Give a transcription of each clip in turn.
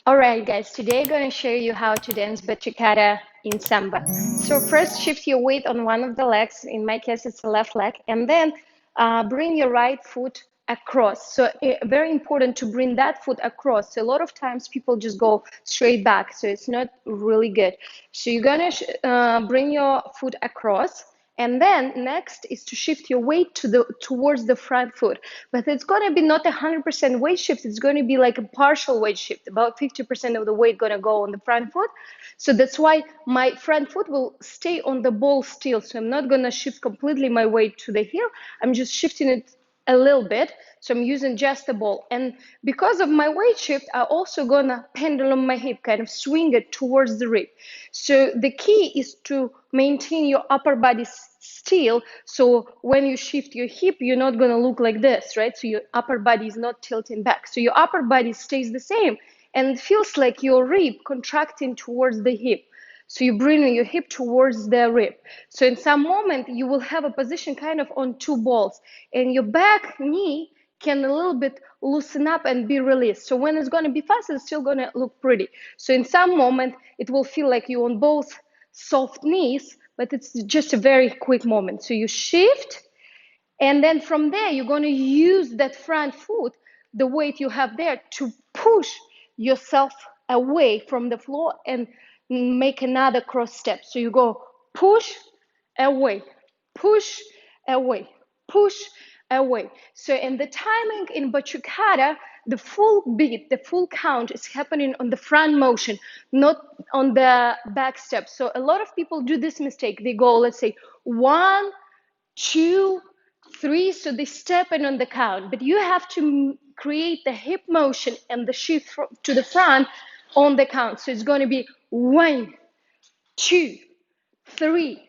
All right, guys, today I'm going to show you how to dance Batucado in Samba. So first, shift your weight on one of the legs. In my case, it's the left leg. And then bring your right foot across. So very important to bring that foot across. So a lot of times people just go straight back. So it's not really good. So you're going to bring your foot across. And then next is to shift your weight towards the front foot. But it's going to be not 100% weight shift. It's going to be like a partial weight shift. About 50% of the weight going to go on the front foot. So that's why my front foot will stay on the ball still. So I'm not going to shift completely my weight to the heel. I'm just shifting it a little bit. So I'm using just the ball. And because of my weight shift, I'm also gonna pendulum my hip, kind of swing it towards the rib. So the key is to maintain your upper body still. So when you shift your hip, you're not gonna look like this, right? So your upper body is not tilting back. So your upper body stays the same. And it feels like your rib contracting towards the hip. So you bring your hip towards the rib. So in some moment, you will have a position kind of on two balls. And your back knee can a little bit loosen up and be released. So when it's going to be fast, it's still going to look pretty. So in some moment, it will feel like you're on both soft knees, but it's just a very quick moment. So you shift, and then from there, you're going to use that front foot, the weight you have there, to push yourself away from the floor and make another cross step. So you go push, away, push, away, push, away. So in the timing in Batucado, the full beat, the full count is happening on the front motion, not on the back step. So a lot of people do this mistake. They go, let's say, 1, 2, 3, so they step in on the count, but you have to create the hip motion and the shift to the front on the count. So it's going to be 1, 2, 3,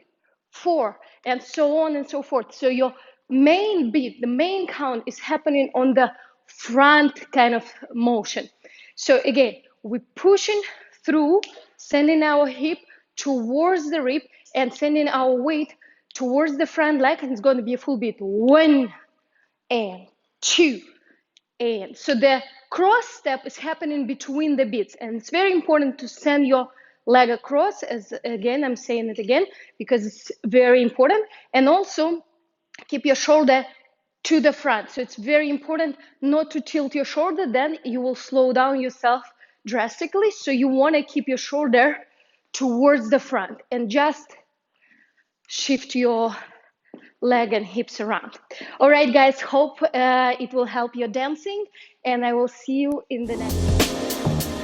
4, and so on and so forth. So your main beat, the main count is happening on the front kind of motion. So again, we're pushing through, sending our hip towards the rib and sending our weight towards the front leg, and it's going to be a full beat. 1 and 2 and. So the cross step is happening between the beats, and it's very important to send your leg across, as again, I'm saying it again, because it's very important. And also keep your shoulder to the front. So it's very important not to tilt your shoulder, then you will slow down yourself drastically. So you want to keep your shoulder towards the front and just shift your leg and hips around. All right, guys, hope it will help your dancing, and I will see you in the next one.